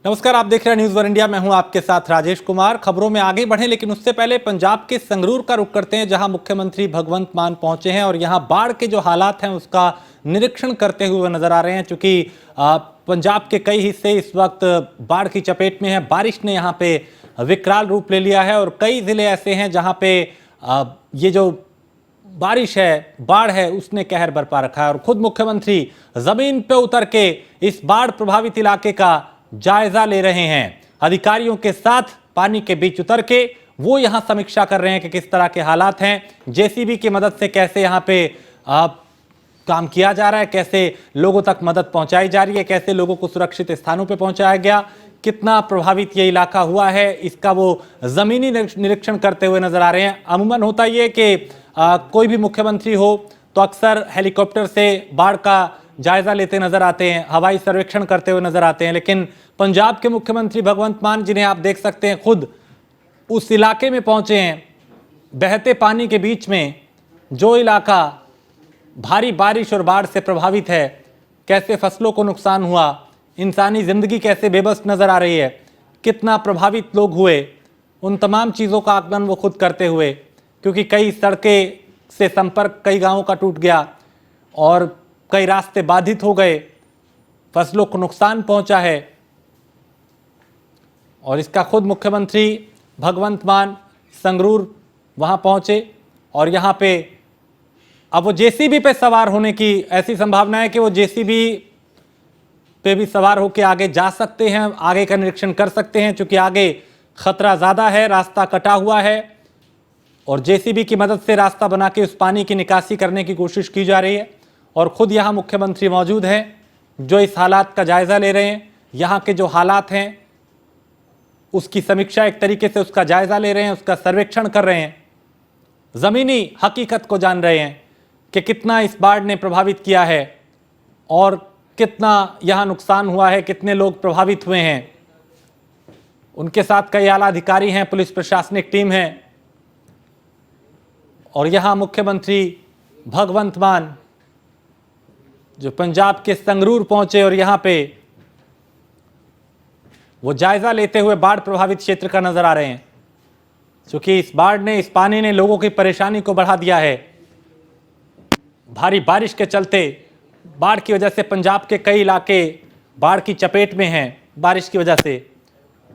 नमस्कार, आप देख रहे हैं न्यूज़ वन इंडिया। मैं हूं आपके साथ राजेश कुमार। खबरों में आगे बढ़े लेकिन उससे पहले पंजाब के संगरूर का रुख करते हैं, जहां मुख्यमंत्री भगवंत मान पहुंचे हैं और यहां बाढ़ के जो हालात हैं उसका निरीक्षण करते हुए नजर आ रहे हैं। चूंकि पंजाब के कई हिस्से इस वक्त बाढ़ की चपेट में है। बारिश ने यहाँ पे विकराल रूप ले लिया है और कई जिले ऐसे हैं जहाँ पे ये जो बारिश है, बाढ़ है, उसने कहर बरपा रखा है और खुद मुख्यमंत्री जमीन पे उतर के इस बाढ़ प्रभावित इलाके का जायजा ले रहे हैं। अधिकारियों के साथ पानी के बीच उतर के वो यहां समीक्षा कर रहे हैं कि किस तरह के हालात हैं। जेसीबी की मदद से कैसे यहां पे काम किया जा रहा है, कैसे लोगों तक मदद पहुंचाई जा रही है, कैसे लोगों को सुरक्षित स्थानों पे पहुंचाया गया, कितना प्रभावित ये इलाका हुआ है, इसका वो जमीनी निरीक्षण करते हुए नजर आ रहे हैं। अमूमन होता ये कि कोई भी मुख्यमंत्री हो तो अक्सर हेलीकॉप्टर से बाढ़ का जायजा लेते नजर आते हैं, हवाई सर्वेक्षण करते हुए नजर आते हैं, लेकिन पंजाब के मुख्यमंत्री भगवंत मान, जिन्हें आप देख सकते हैं, खुद उस इलाके में पहुंचे हैं। बहते पानी के बीच में जो इलाका भारी बारिश और बाढ़ से प्रभावित है, कैसे फसलों को नुकसान हुआ, इंसानी जिंदगी कैसे बेबस नजर आ रही है, कितना प्रभावित लोग हुए, उन तमाम चीज़ों का आकलन वो खुद करते हुए, क्योंकि कई सड़कें से संपर्क कई गांवों का टूट गया और कई रास्ते बाधित हो गए, फसलों को नुकसान पहुंचा है और इसका खुद मुख्यमंत्री भगवंत मान संगरूर वहां पहुंचे और यहां पे अब वो जेसीबी पे सवार होने की ऐसी संभावना है कि वो जेसीबी पे भी सवार होकर आगे जा सकते हैं, आगे का निरीक्षण कर सकते हैं, क्योंकि आगे खतरा ज़्यादा है, रास्ता कटा हुआ है और जेसीबी की मदद से रास्ता बना के उस पानी की निकासी करने की कोशिश की जा रही है। और ख़ुद यहाँ मुख्यमंत्री मौजूद हैं जो इस हालात का जायज़ा ले रहे हैं। यहाँ के जो हालात हैं उसकी समीक्षा, एक तरीके से उसका जायज़ा ले रहे हैं, उसका सर्वेक्षण कर रहे हैं, ज़मीनी हकीकत को जान रहे हैं कि कितना इस बाढ़ ने प्रभावित किया है और कितना यहाँ नुकसान हुआ है, कितने लोग प्रभावित हुए हैं। उनके साथ कई आला अधिकारी हैं, पुलिस प्रशासनिक टीम है और यहाँ मुख्यमंत्री भगवंत मान जो पंजाब के संगरूर पहुंचे और यहाँ पे वो जायजा लेते हुए बाढ़ प्रभावित क्षेत्र का नजर आ रहे हैं, क्योंकि इस बाढ़ ने, इस पानी ने लोगों की परेशानी को बढ़ा दिया है। भारी बारिश के चलते बाढ़ की वजह से पंजाब के कई इलाके बाढ़ की चपेट में हैं बारिश की वजह से,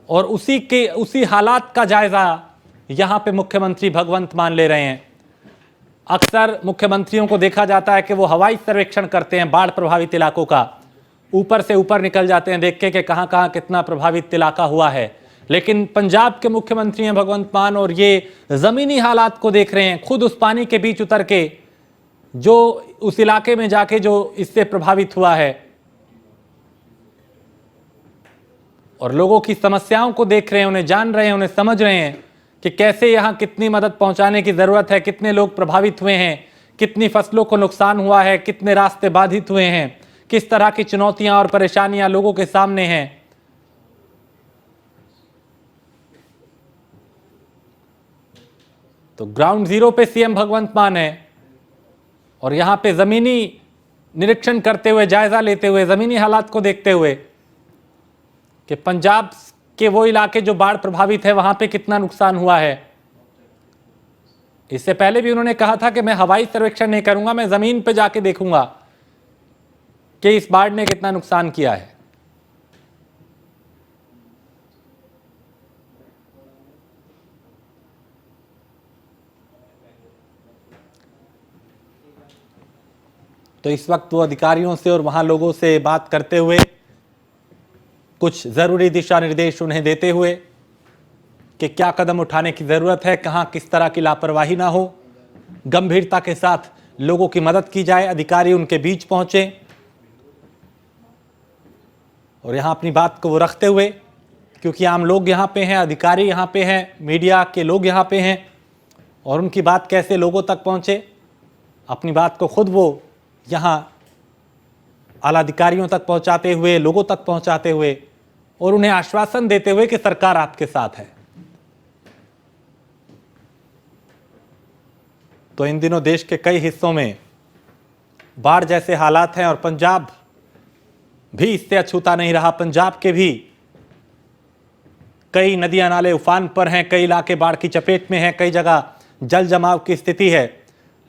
और उसी हालात का जायजा यहाँ पे मुख्यमंत्री भगवंत मान ले रहे हैं। अक्सर मुख्यमंत्रियों को देखा जाता है कि वो हवाई सर्वेक्षण करते हैं बाढ़ प्रभावित इलाकों का, ऊपर से ऊपर निकल जाते हैं देख के कहाँ कहाँ कितना प्रभावित इलाका हुआ है, लेकिन पंजाब के मुख्यमंत्री हैं भगवंत मान और ये ज़मीनी हालात को देख रहे हैं, खुद उस पानी के बीच उतर के, जो उस इलाके में जाके जो इससे प्रभावित हुआ है और लोगों की समस्याओं को देख रहे हैं, उन्हें जान रहे हैं, उन्हें समझ रहे हैं कि कैसे यहाँ कितनी मदद पहुंचाने की ज़रूरत है, कितने लोग प्रभावित हुए हैं, कितनी फसलों को नुकसान हुआ है, कितने रास्ते बाधित हुए हैं, किस तरह की चुनौतियां और परेशानियां लोगों के सामने हैं। तो ग्राउंड जीरो पे सीएम भगवंत मान है और यहाँ पे ज़मीनी निरीक्षण करते हुए, जायज़ा लेते हुए, ज़मीनी हालात को देखते हुए कि पंजाब के वो इलाके जो बाढ़ प्रभावित है वहां पे कितना नुकसान हुआ है। इससे पहले भी उन्होंने कहा था कि मैं हवाई सर्वेक्षण नहीं करूंगा, मैं जमीन पे जाके देखूंगा कि इस बाढ़ ने कितना नुकसान किया है। तो इस वक्त वो अधिकारियों से और वहां लोगों से बात करते हुए, कुछ ज़रूरी दिशा निर्देश उन्हें देते हुए कि क्या कदम उठाने की ज़रूरत है, कहाँ किस तरह की लापरवाही ना हो, गंभीरता के साथ लोगों की मदद की जाए। अधिकारी उनके बीच पहुंचे और यहाँ अपनी बात को वो रखते हुए, क्योंकि आम लोग यहाँ पे हैं, अधिकारी यहाँ पे हैं, मीडिया के लोग यहाँ पे हैं और उनकी बात कैसे लोगों तक पहुँचे, अपनी बात को खुद वो यहाँ आला अधिकारियों तक पहुँचाते हुए, लोगों तक पहुँचाते हुए और उन्हें आश्वासन देते हुए कि सरकार आपके साथ है। तो इन दिनों देश के कई हिस्सों में बाढ़ जैसे हालात हैं और पंजाब भी इससे अछूता नहीं रहा। पंजाब के भी कई नदियां नाले उफान पर हैं, कई इलाके बाढ़ की चपेट में हैं, कई जगह जल जमाव की स्थिति है।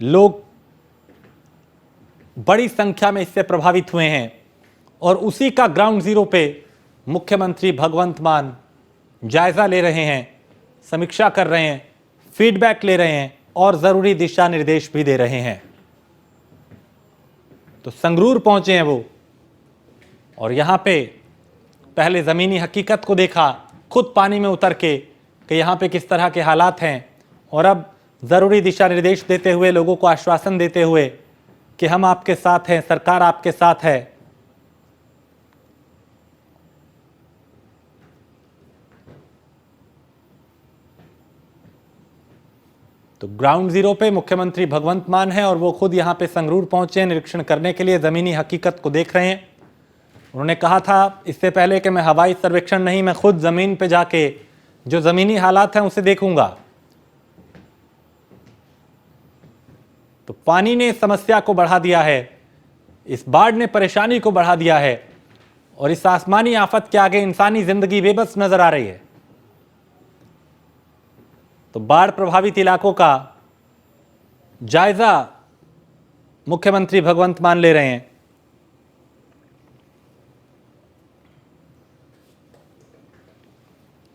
लोग बड़ी संख्या में इससे प्रभावित हुए हैं और उसी का ग्राउंड जीरो पे मुख्यमंत्री भगवंत मान जायजा ले रहे हैं, समीक्षा कर रहे हैं, फीडबैक ले रहे हैं और जरूरी दिशा निर्देश भी दे रहे हैं। तो संगरूर पहुंचे हैं वो और यहां पे पहले जमीनी हकीकत को देखा, खुद पानी में उतर के कि यहां पे किस तरह के हालात हैं और अब जरूरी दिशा निर्देश देते हुए, लोगों को आश्वासन देते हुए कि हम आपके साथ हैं, सरकार आपके साथ है। तो ग्राउंड जीरो पे मुख्यमंत्री भगवंत मान है और वो खुद यहां पे संगरूर पहुंचे हैं निरीक्षण करने के लिए, जमीनी हकीकत को देख रहे हैं। उन्होंने कहा था इससे पहले कि मैं हवाई सर्वेक्षण नहीं, मैं खुद जमीन पे जाके जो जमीनी हालात हैं उसे देखूंगा। तो पानी ने समस्या को बढ़ा दिया है, इस बाढ़ ने परेशानी को बढ़ा दिया है और इस आसमानी आफत के आगे इंसानी जिंदगी बेबस नजर आ रही है। तो बाढ़ प्रभावित इलाकों का जायजा मुख्यमंत्री भगवंत मान ले रहे हैं।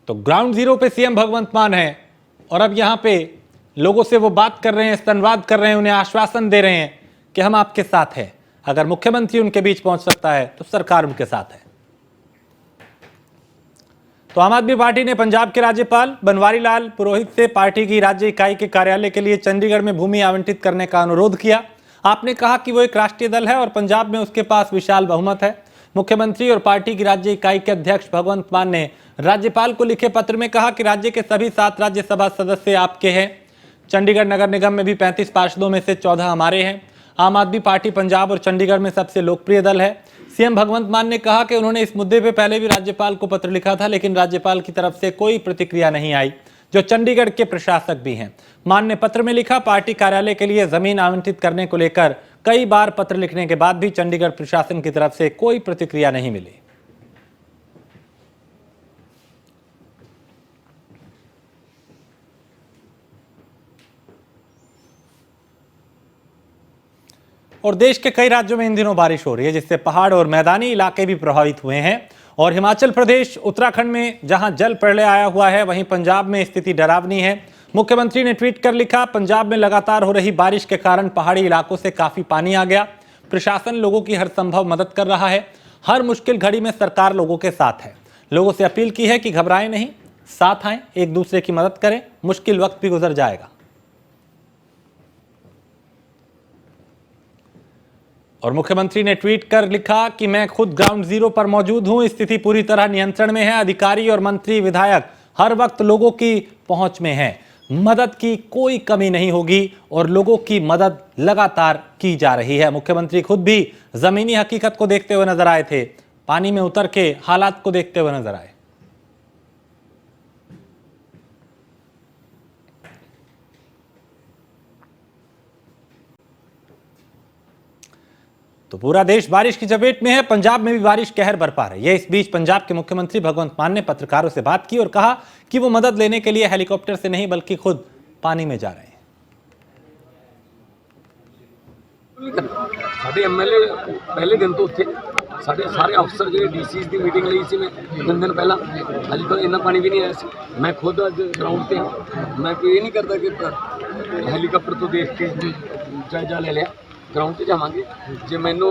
तो ग्राउंड जीरो पे सीएम भगवंत मान है और अब यहां पे लोगों से वो बात कर रहे हैं, संवाद कर रहे हैं, उन्हें आश्वासन दे रहे हैं कि हम आपके साथ हैं। अगर मुख्यमंत्री उनके बीच पहुंच सकता है तो सरकार उनके साथ है। तो आम आदमी पार्टी ने पंजाब के राज्यपाल बनवारी लाल पुरोहित से पार्टी की राज्य इकाई के कार्यालय के लिए चंडीगढ़ में भूमि आवंटित करने का अनुरोध किया। आपने कहा कि वो एक राष्ट्रीय दल है और पंजाब में उसके पास विशाल बहुमत है। मुख्यमंत्री और पार्टी की राज्य इकाई के अध्यक्ष भगवंत मान ने राज्यपाल को लिखे पत्र में कहा कि राज्य के सभी 7 राज्यसभा सदस्य आपके हैं। चंडीगढ़ नगर निगम में भी 35 पार्षदों में से 14 हमारे हैं। आम आदमी पार्टी पंजाब और चंडीगढ़ में सबसे लोकप्रिय दल है। सीएम भगवंत मान ने कहा कि उन्होंने इस मुद्दे पे पहले भी राज्यपाल को पत्र लिखा था, लेकिन राज्यपाल की तरफ से कोई प्रतिक्रिया नहीं आई, जो चंडीगढ़ के प्रशासक भी हैं। मान ने पत्र में लिखा, पार्टी कार्यालय के लिए जमीन आवंटित करने को लेकर कई बार पत्र लिखने के बाद भी चंडीगढ़ प्रशासन की तरफ से कोई प्रतिक्रिया नहीं मिली। और देश के कई राज्यों में इन दिनों बारिश हो रही है, जिससे पहाड़ और मैदानी इलाके भी प्रभावित हुए हैं। और हिमाचल प्रदेश, उत्तराखंड में जहां जल प्रलय आया हुआ है, वहीं पंजाब में स्थिति डरावनी है। मुख्यमंत्री ने ट्वीट कर लिखा, पंजाब में लगातार हो रही बारिश के कारण पहाड़ी इलाकों से काफी पानी आ गया। प्रशासन लोगों की हर संभव मदद कर रहा है। हर मुश्किल घड़ी में सरकार लोगों के साथ है। लोगों से अपील की है कि घबराएं नहीं, साथ आएं, एक दूसरे की मदद करें, मुश्किल वक्त भी गुजर जाएगा। और मुख्यमंत्री ने ट्वीट कर लिखा कि मैं खुद ग्राउंड जीरो पर मौजूद हूं, स्थिति पूरी तरह नियंत्रण में है। अधिकारी और मंत्री विधायक हर वक्त लोगों की पहुंच में हैं। मदद की कोई कमी नहीं होगी और लोगों की मदद लगातार की जा रही है। मुख्यमंत्री खुद भी जमीनी हकीकत को देखते हुए नजर आए थे, पानी में उतर के हालात को देखते हुए नजर आए। तो पूरा देश बारिश की चपेट में है, पंजाब में भी बारिश कहर बरपा रही है। इस बीच पंजाब के मुख्यमंत्री भगवंत मान ने पत्रकारों से बात की और कहा कि वो मदद लेने के लिए हेलीकॉप्टर से नहीं बल्कि खुद पानी में जा रहे हैं। साडे एमएलए पहले दिन तो उत्थे साडे सारे अफसर जो डीसीज की मीटिंग ली सी मैं 3 दिन पहला, अज तो इन्ना पानी भी नहीं आया सी। मैं खुद अज ग्राउंड पे हाँ, मैं कोई ये नहीं करता कि हेलीकॉप्टर तो देख के जायजा ले लिया। ग्राउंड से जावांगे, जे मैनू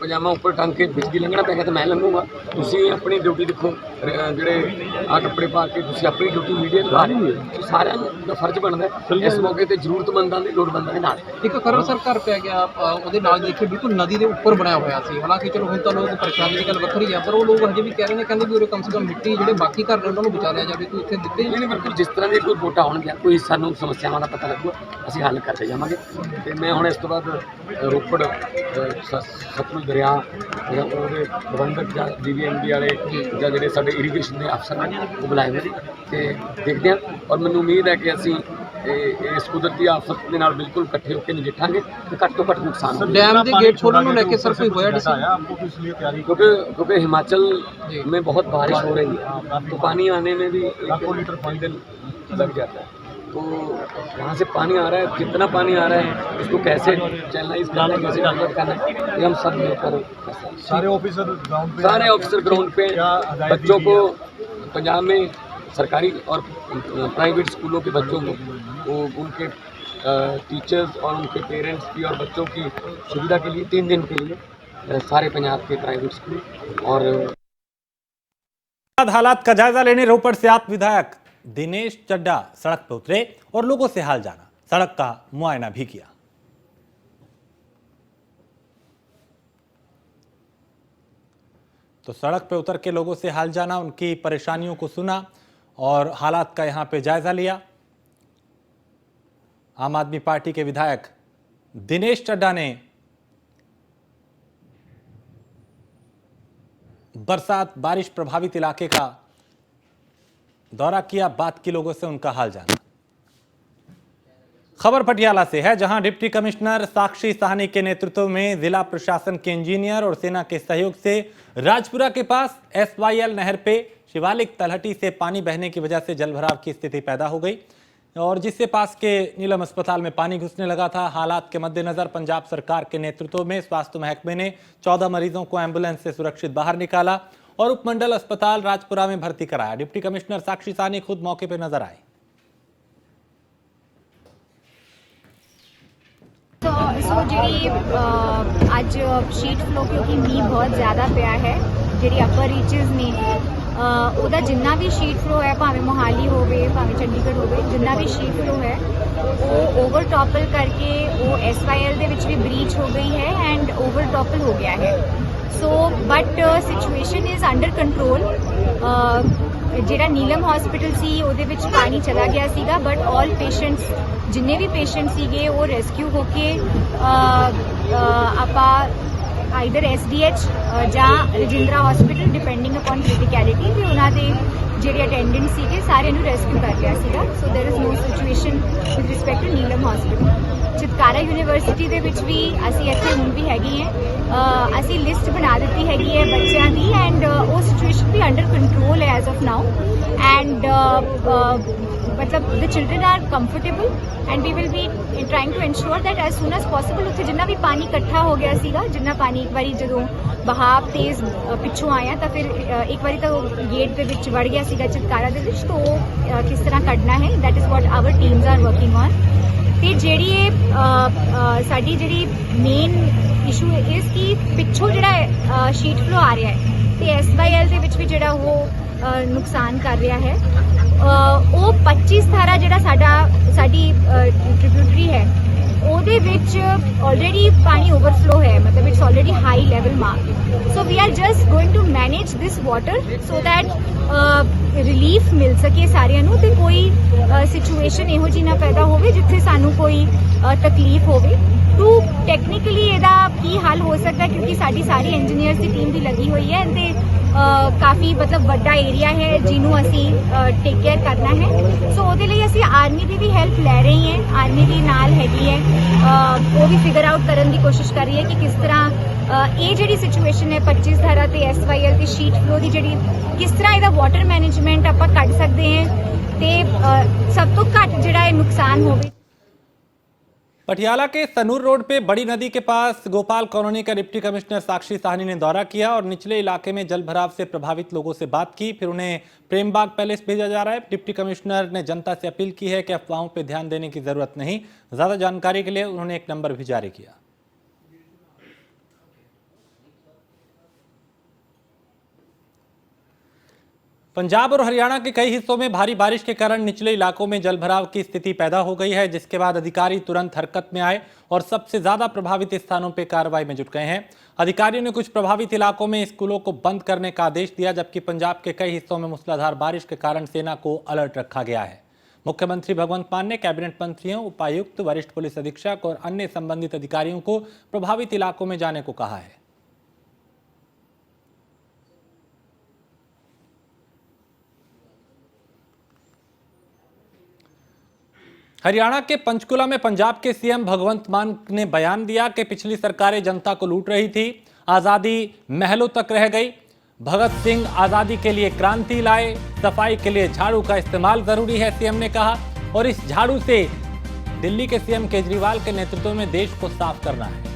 पजामा उपर टंग के बिजली लंघना पै गया तो मैं लंघूंगा। तुसीं अपनी ड्यूटी देखो, ਜਿਹੜੇ आ कपड़े पा के तुसीं अपनी ड्यूटी मीडिया दिखा रहे हो। सारिਆਂ ਦਾ फर्ज बनता है इस मौके ਤੇ ਜ਼ਰੂਰਤਮੰਦਾਂ ਦੇ ਲੋੜਵੰਦਾਂ ਦੇ ਨਾਲ। ਇੱਕ ਖਰੜ ਸਰਕਾਰ ਪੈ ਗਿਆ, ਉਹਦੇ ਨਾਲ ਦੇਖੇ ਬਿਲਕੁਲ ਨਦੀ ਦੇ ਉੱਪਰ ਬਣਿਆ ਹੋਇਆ ਸੀ। ਹਾਲਾਂਕਿ ਚਲੋ ਹੁਣ ਤਾਂ ਲੋਕ ਪਰੇਸ਼ਾਨੀ ਦੀ ਗੱਲ ਵੱਖਰੀ ਆ, ਪਰ ਉਹ ਲੋਕ ਹਜੇ ਵੀ ਕਹਿ ਰਹੇ ਨੇ, ਕਹਿੰਦੇ ਵੀ ਉਰੇ ਕਮ ਸੇ ਕਮ ਮਿੱਟੀ ਜਿਹੜੇ ਬਾਕੀ ਘਰ ਨੇ ਉਹਨਾਂ ਨੂੰ ਬਚਾ ਲਿਆ ਜਾਵੇ। ਕੋਈ ਇੱਥੇ ਦਿੱਤੇ ਨਹੀਂ ਬਿਲਕੁਲ, ਜਿਸ ਤਰ੍ਹਾਂ ਦੀ ਕੋਈ ਵੋਟਾਂ ਆਉਣਗੀਆਂ, ਕੋਈ ਸਾਨੂੰ ਸਮੱਸਿਆਵਾਂ ਦਾ ਪਤਾ ਲੱਗੂਗਾ, ਅਸੀਂ ਹੱਲ ਕਰਦੇ ਜਾਵਾਂਗੇ। ਤੇ ਮੈਂ ਹੁਣ ਇਸ ਤੋਂ ਬਾਅਦ ਰੋਪੜ ਸਤਲੁਜ ਦਰਿਆ ਉਹਦੇ ਪ੍ਰਬੰਧਕ ਜਾਂ DVMD ਵਾਲੇ ਜਾਂ ਜਿਹੜੇ ਸਾਡੇ ਇਰੀਗੇਸ਼ਨ ਦੇ ਅਫਸਰ ਨੇ ਉਹ ਬੁਲਾਏ ਹੋਏ ਨੇ ਤੇ ਦੇਖਦੇ ਹਾਂ। ਔਰ ਮੈਨੂੰ ਉਮੀਦ ਹੈ ਕਿ ਅਸੀਂ ਇਸ ਕੁਦਰਤੀ ਆਫਤ ਦੇ ਨਾਲ ਬਿਲਕੁਲ ਇਕੱਠੇ ਹੋ ਕੇ ਨਜਿੱਠਾਂਗੇ ਤੇ ਘੱਟ ਤੋਂ ਘੱਟ ਨੁਕਸਾਨ ਹੋਵੇ। डैम के गेट खोलने को लेके सर कोई होया डिसीजन? क्योंकि हिमाचल में बहुत बारिश हो रही है तो पानी आने में भी 1 दिन लग जाता है। तो वहाँ से पानी आ रहा है, कितना पानी आ रहा है, इसको कैसे चैनलाइज करना है, कैसे डाइवर्ट करना है, ये हम सब मिलकर सारे ऑफिसर ग्राउंड पे बच्चों को पंजाब में सरकारी और प्राइवेट स्कूलों के बच्चों को वो उनके टीचर्स और उनके पेरेंट्स की और बच्चों की सुविधा के लिए 3 दिन के लिए सारे पंजाब के प्राइवेट स्कूल और हालात का जायजा लेने रोपड़ से आप विधायक दिनेश चड्ढा सड़क पर उतरे और लोगों से हाल जाना, सड़क का मुआयना भी किया। तो सड़क पर उतर के लोगों से हाल जाना, उनकी परेशानियों को सुना और हालात का यहां पे जायजा लिया। आम आदमी पार्टी के विधायक दिनेश चड्ढा ने बरसात बारिश प्रभावित इलाके का दौरा किया, बात की लोगों से, उनका हाल जाना। खबर पटियाला से है, जहां डिप्टी कमिश्नर साक्षी साहनी के नेतृत्व में जिला प्रशासन के इंजीनियर और सेना के सहयोग से राजपुरा के पास SYL नहर पे शिवालिक तलहटी से पानी बहने की वजह से जलभराव की स्थिति पैदा हो गई और जिससे पास के नीलम अस्पताल में पानी घुसने लगा था। हालात के मद्देनजर पंजाब सरकार के नेतृत्व में स्वास्थ्य महकमे ने 14 मरीजों को एम्बुलेंस से सुरक्षित बाहर निकाला और उपमंडल अस्पताल राजपुरा में भर्ती कराया। डिप्टी कमिश्नर साक्षी साहनी खुद मौके पर नजर आए। सो जी अज शीट फ्लो क्योंकि मीह बहुत ज़्यादा पिया है, जी अपर रीचिज ने ਉਹਦਾ ਜਿੰਨਾ ਵੀ ਸ਼ੀਟ ਫਲੋ ਹੈ, ਭਾਵੇਂ ਮੋਹਾਲੀ ਹੋਵੇ ਭਾਵੇਂ ਚੰਡੀਗੜ੍ਹ ਹੋਵੇ, ਜਿੰਨਾ ਵੀ ਸ਼ੀਟ ਫਲੋ ਹੈ ਉਹ ਓਵਰ ਟॉपल ਕਰਕੇ ਉਹ SYL ਦੇ ਵਿੱਚ ਵੀ ਬ੍ਰੀਚ ਹੋ ਗਈ ਹੈ ਐਂਡ ਓਵਰ ਟॉपल ਹੋ ਗਿਆ ਹੈ। So but situation is under control. ਜਿਹੜਾ ਨੀਲਮ ਹਸਪੀਟਲ ਸੀ ਉਹਦੇ ਵਿੱਚ ਪਾਣੀ ਚਲਾ ਗਿਆ ਸੀਗਾ, ਬਟ ਆਲ ਪੇਸ਼ੈਂਟਸ ਜਿੰਨੇ ਵੀ ਪੇਸ਼ੈਂਟ ਸੀਗੇ ਉਹ ਰੈਸਕਿਊ ਹੋ ਕੇ ਆਪਾਂ आइदर SDH ਜਾਂ ਰਜਿੰਦਰਾ ਹਸਪੀਟਲ ਡਿਪੈਂਡਿੰਗ ਅਪਨ ਕ੍ਰਿਟੀਕੈਲਿਟੀ ਵੀ ਉਹਨਾਂ ਦੇ ਜਿਹੜੇ ਅਟੈਂਡੈਂਟ ਸੀਗੇ ਸਾਰਿਆਂ ਨੂੰ ਰੈਸਕਿਊ ਕਰ ਲਿਆ ਸੀਗਾ। So there is no situation with respect to Neelam hospital. Chitkara university ਦੇ ਵਿੱਚ ਵੀ ਅਸੀਂ ਇੱਥੇ ਹੁਣ ਵੀ ਹੈਗੀ ਹੈ, ਅਸੀਂ ਲਿਸਟ ਬਣਾ ਦਿੱਤੀ ਹੈਗੀ ਹੈ ਬੱਚਿਆਂ ਦੀ ਐਂਡ ਉਹ ਸਿਚੁਏਸ਼ਨ ਵੀ ਅੰਡਰ ਕੰਟਰੋਲ ਹੈ ਐਜ਼ ਆਫ ਨਾਓ ਐਂਡ मतलब the children are comfortable and we will be trying to ensure that as soon as possible ਉੱਥੇ ਜਿੰਨਾ ਵੀ ਪਾਣੀ ਇਕੱਠਾ ਹੋ ਗਿਆ ਸੀਗਾ, ਜਿੰਨਾ ਪਾਣੀ ਇੱਕ ਵਾਰੀ ਜਦੋਂ ਬਹਾਵ ਤੇਜ਼ ਪਿੱਛੋਂ ਆਇਆ ਤਾਂ ਫਿਰ ਇੱਕ ਵਾਰੀ ਤਾਂ ਗੇਟ ਦੇ ਵਿੱਚ ਵੜ ਗਿਆ ਸੀਗਾ ਚਿਤਕਾਰਾ ਦੇ ਵਿੱਚ, ਤਾਂ ਉਹ ਕਿਸ ਤਰ੍ਹਾਂ ਕੱਢਣਾ ਹੈ, that is what our teams are working on। ਤੇ ਜਿਹੜੀ ਇਹ ਸਾਡੀ ਜਿਹੜੀ ਮੇਨ ਇਸ਼ੂ ਇਸ ਕਿ ਪਿੱਛੋਂ ਜਿਹੜਾ ਸ਼ੀਟ ਫਲੋ ਆ ਰਿਹਾ ਹੈ ਤੇ SYL ਦੇ ਵਿੱਚ ਵੀ ਜਿਹੜਾ ਉਹ ਨੁਕਸਾਨ ਕਰ ਰਿਹਾ ਹੈ। ਉਹ 25 ਧਾਰਾ ਜਿਹੜਾ ਸਾਡੀ ਟ੍ਰਿਬਿਊਟਰੀ ਹੈ ਉਹਦੇ ਵਿੱਚ ਆਲਰੇਡੀ ਪਾਣੀ ਓਵਰਫਲੋ ਹੈ, ਮਤਲਬ it's already high level mark. So we are just going to manage this water so that relief ਮਿਲ ਸਕੇ ਸਾਰਿਆਂ ਨੂੰ ਤੇ ਕੋਈ ਸਿਚੁਏਸ਼ਨ ਇਹੋ ਜਿਹੀ ਨਾ ਪੈਦਾ ਹੋਵੇ ਜਿੱਥੇ ਸਾਨੂੰ ਕੋਈ ਤਕਲੀਫ ਹੋਵੇ। ਟੂ ਟੈਕਨੀਕਲੀ ਇਹਦਾ ਕੀ ਹੱਲ ਹੋ ਸਕਦਾ, ਕਿਉਂਕਿ ਸਾਡੀ ਸਾਰੀ ਇੰਜੀਨੀਅਰਸ ਦੀ ਟੀਮ ਵੀ ਲੱਗੀ ਹੋਈ ਹੈ ਤੇ ਕਾਫੀ ਮਤਲਬ ਵੱਡਾ ਏਰੀਆ ਹੈ ਜਿਹਨੂੰ ਅਸੀਂ ਟੇਕ ਕੇਅਰ ਕਰਨਾ ਹੈ। ਸੋ ਉਹਦੇ ਲਈ ਅਸੀਂ ਆਰਮੀ ਦੀ ਵੀ ਹੈਲਪ ਲੈ ਰਹੇ ਹਾਂ, ਆਰਮੀ ਵੀ ਨਾਲ ਹੈਗੀ ਹੈ, ਉਹ ਵੀ ਫਿਗਰ ਆਊਟ ਕਰਨ ਦੀ ਕੋਸ਼ਿਸ਼ ਕਰ ਰਹੀ ਹੈ ਕਿ ਕਿਸ ਤਰ੍ਹਾਂ ਇਹ ਜਿਹੜੀ ਸਿਚੁਏਸ਼ਨ ਹੈ 25 ਧਾਰਾ ਤੇ SYL ਤੇ ਸ਼ੀਟ ਫਲੋ ਦੀ ਜਿਹੜੀ ਕਿਸ ਤਰ੍ਹਾਂ ਇਹਦਾ ਵਾਟਰ ਮੈਨੇਜਮੈਂਟ ਆਪਾਂ ਕੱਢ ਸਕਦੇ ਹਾਂ ਤੇ ਸਭ ਤੋਂ ਘੱਟ ਜਿਹੜਾ ਇਹ ਨੁਕਸਾਨ ਹੋਵੇ। पटियाला के सनूर रोड पे बड़ी नदी के पास गोपाल कॉलोनी का डिप्टी कमिश्नर साक्षी साहनी ने दौरा किया और निचले इलाके में जल भराव से प्रभावित लोगों से बात की, फिर उन्हें प्रेमबाग पैलेस भेजा जा रहा है। डिप्टी कमिश्नर ने जनता से अपील की है कि अफवाहों पर ध्यान देने की जरूरत नहीं, ज्यादा जानकारी के लिए उन्होंने एक नंबर भी जारी किया। पंजाब और हरियाणा के कई हिस्सों में भारी बारिश के कारण निचले इलाकों में जलभराव की स्थिति पैदा हो गई है, जिसके बाद अधिकारी तुरंत हरकत में आए और सबसे ज्यादा प्रभावित स्थानों पर कार्रवाई में जुट गए हैं। अधिकारियों ने कुछ प्रभावित इलाकों में स्कूलों को बंद करने का आदेश दिया, जबकि पंजाब के कई हिस्सों में मूसलाधार बारिश के कारण सेना को अलर्ट रखा गया है। मुख्यमंत्री भगवंत मान ने कैबिनेट मंत्रियों, उपायुक्त, वरिष्ठ पुलिस अधीक्षक और अन्य संबंधित अधिकारियों को प्रभावित इलाकों में जाने को कहा है। हरियाणा के पंचकुला में पंजाब के सीएम भगवंत मान ने बयान दिया कि पिछली सरकारें जनता को लूट रही थी, आजादी महलों तक रह गई। भगत सिंह आजादी के लिए क्रांति लाए, सफाई के लिए झाड़ू का इस्तेमाल जरूरी है, सीएम ने कहा। और इस झाड़ू से दिल्ली के सीएम केजरीवाल के नेतृत्व में देश को साफ करना है।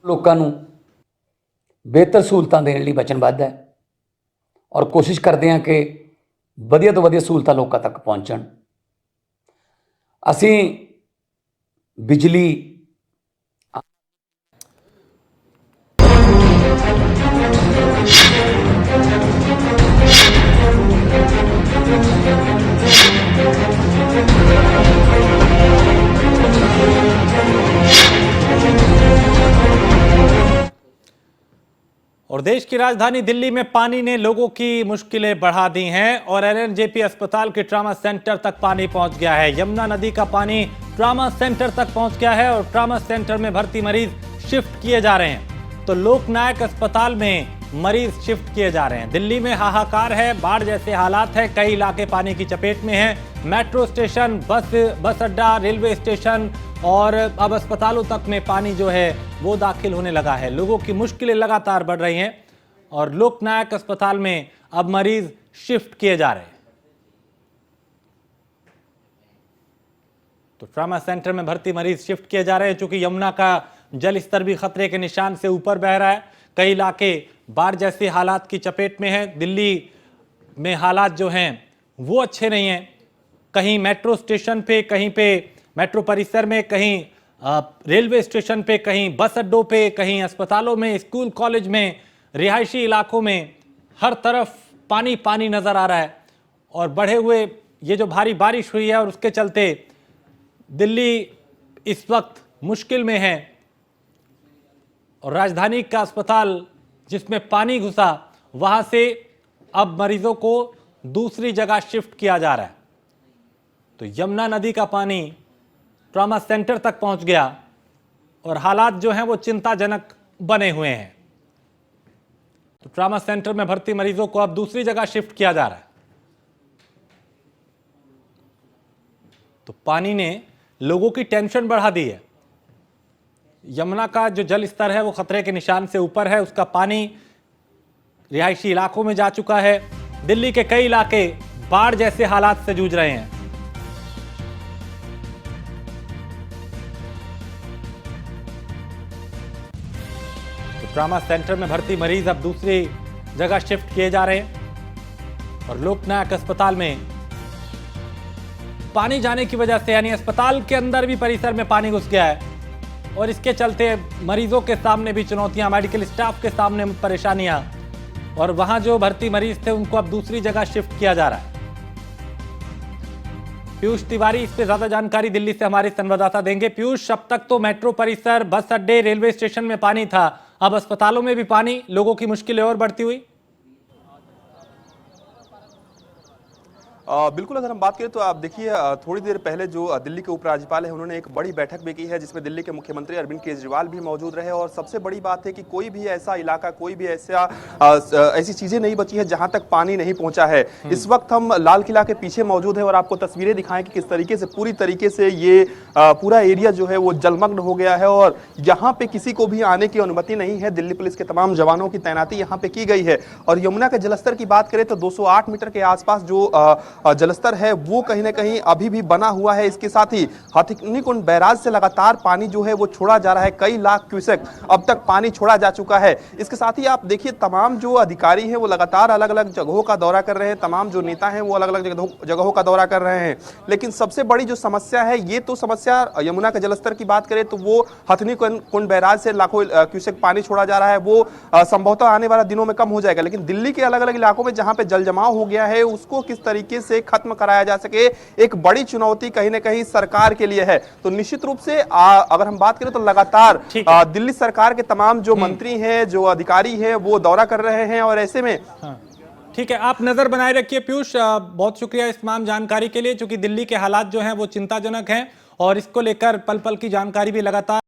ਲੋਕਾਂ ਨੂੰ ਬਿਹਤਰ ਸਹੂਲਤਾਂ ਦੇਣ ਲਈ ਵਚਨਬੱਧ ਹੈ ਔਰ ਕੋਸ਼ਿਸ਼ ਕਰਦੇ ਹਾਂ ਕਿ ਵਧੀਆ ਤੋਂ ਵਧੀਆ ਸਹੂਲਤਾਂ ਲੋਕਾਂ ਤੱਕ ਪਹੁੰਚਣ। ਅਸੀਂ ਬਿਜਲੀ और देश की राजधानी दिल्ली में पानी ने लोगों की मुश्किलें बढ़ा दी हैं और एलएनजेपी अस्पताल के ट्रामा सेंटर तक पानी पहुंच गया है। यमुना नदी का पानी ट्रामा सेंटर तक पहुंच गया है और ट्रामा सेंटर में भर्ती मरीज शिफ्ट किए जा रहे हैं। तो लोकनायक अस्पताल में मरीज शिफ्ट किए जा रहे हैं। दिल्ली में हाहाकार है, बाढ़ जैसे हालात है, कई इलाके पानी की चपेट में हैं। मेट्रो स्टेशन, बस अड्डा, रेलवे स्टेशन और अब अस्पतालों तक में पानी जो है वो दाखिल होने लगा है। लोगों की मुश्किलें लगातार बढ़ रही हैं और लोकनायक अस्पताल में अब मरीज शिफ्ट किए जा रहे हैं। तो ट्रामा सेंटर में भर्ती मरीज शिफ्ट किए जा रहे हैं। चूंकि यमुना का जल स्तर भी खतरे के निशान से ऊपर बह रहा है, कई इलाके बाढ़ जैसे हालात की चपेट में हैं। दिल्ली में हालात जो हैं वो अच्छे नहीं हैं। कहीं मेट्रो स्टेशन पे, कहीं पे मेट्रो परिसर में, कहीं रेलवे स्टेशन पे, कहीं बस अड्डों पे, कहीं अस्पतालों में, स्कूल कॉलेज में, रिहायशी इलाकों में हर तरफ पानी पानी नजर आ रहा है। और बढ़े हुए ये जो भारी बारिश हुई है और उसके चलते दिल्ली इस वक्त मुश्किल में है और राजधानी का अस्पताल जिसमें पानी घुसा वहां से अब मरीजों को दूसरी जगह शिफ्ट किया जा रहा है। तो यमुना नदी का पानी ट्रामा सेंटर तक पहुंच गया और हालात जो हैं वो चिंताजनक बने हुए हैं। तो ट्रामा सेंटर में भर्ती मरीजों को अब दूसरी जगह शिफ्ट किया जा रहा है। तो पानी ने लोगों की टेंशन बढ़ा दी है। यमुना का जो जल स्तर है वो खतरे के निशान से ऊपर है, उसका पानी रिहायशी इलाकों में जा चुका है। दिल्ली के कई इलाके बाढ़ जैसे हालात से जूझ रहे हैं। तो ट्रामा सेंटर में भर्ती मरीज अब दूसरी जगह शिफ्ट किए जा रहे हैं और लोकनायक अस्पताल में पानी जाने की वजह से, यानी अस्पताल के अंदर भी परिसर में पानी घुस गया है और इसके चलते मरीजों के सामने भी चुनौतियां, मेडिकल स्टाफ के सामने परेशानियां और वहां जो भर्ती मरीज थे उनको अब दूसरी जगह शिफ्ट किया जा रहा है। पीयूष तिवारी इस पे ज्यादा जानकारी दिल्ली से हमारे संवाददाता देंगे। पीयूष, अब तक तो मेट्रो परिसर, बस अड्डे, रेलवे स्टेशन में पानी था, अब अस्पतालों में भी पानी, लोगों की मुश्किलें और बढ़ती हुई। बिल्कुल, अगर हम बात करें तो आप देखिए थोड़ी देर पहले जो दिल्ली के उपराज्यपाल है उन्होंने एक बड़ी बैठक भी की है जिसमें दिल्ली के मुख्यमंत्री अरविंद केजरीवाल भी मौजूद रहे। और सबसे बड़ी बात है कि कोई भी ऐसा इलाका, कोई भी ऐसी चीजें नहीं बची है जहां तक पानी नहीं पहुंचा है। इस वक्त हम लाल किला के पीछे मौजूद है और आपको तस्वीरें दिखाएं कि किस तरीके से पूरी तरीके से ये पूरा एरिया जो है वो जलमग्न हो गया है और यहाँ पे किसी को भी आने की अनुमति नहीं है। दिल्ली पुलिस के तमाम जवानों की तैनाती यहाँ पे की गई है। और यमुना के जलस्तर की बात करें तो 208 मीटर के आसपास जो जलस्तर है वो कहीं ना कहीं अभी भी बना हुआ है। इसके साथ ही हथिनीकुंड बैराज से लगातार पानी जो है वो छोड़ा जा रहा है। कई लाख क्यूसेक अब तक पानी छोड़ा जा चुका है। इसके साथ ही आप देखिए तमाम जो अधिकारी हैं वो लगातार अलग अलग जगहों का दौरा कर रहे हैं, तमाम जो नेता हैं वो अलग अलग जगहों का दौरा कर रहे हैं। लेकिन सबसे बड़ी जो समस्या है, ये तो समस्या यमुना के जलस्तर की बात करें तो वो हथिनीकुंड बैराज से लाखों क्यूसेक पानी छोड़ा जा रहा है, वो संभवतः आने वाले दिनों में कम हो जाएगा। लेकिन दिल्ली के अलग अलग इलाकों में जहां पे जल जमाव हो गया है उसको किस तरीके से खत्म कराया जा सके, एक बड़ी चुनौती कहीं ना कहीं सरकार के लिए है। तो निश्चित रूप से अगर हम बात करें तो लगातार दिल्ली सरकार के तमाम जो मंत्री हैं, जो अधिकारी हैं वो दौरा कर रहे हैं और ऐसे में ठीक है, आप नजर बनाए रखिए पीयूष। बहुत शुक्रिया इस तमाम जानकारी के लिए, क्योंकि दिल्ली के हालात जो हैं वो चिंताजनक हैं और इसको लेकर पल पल की जानकारी भी लगातार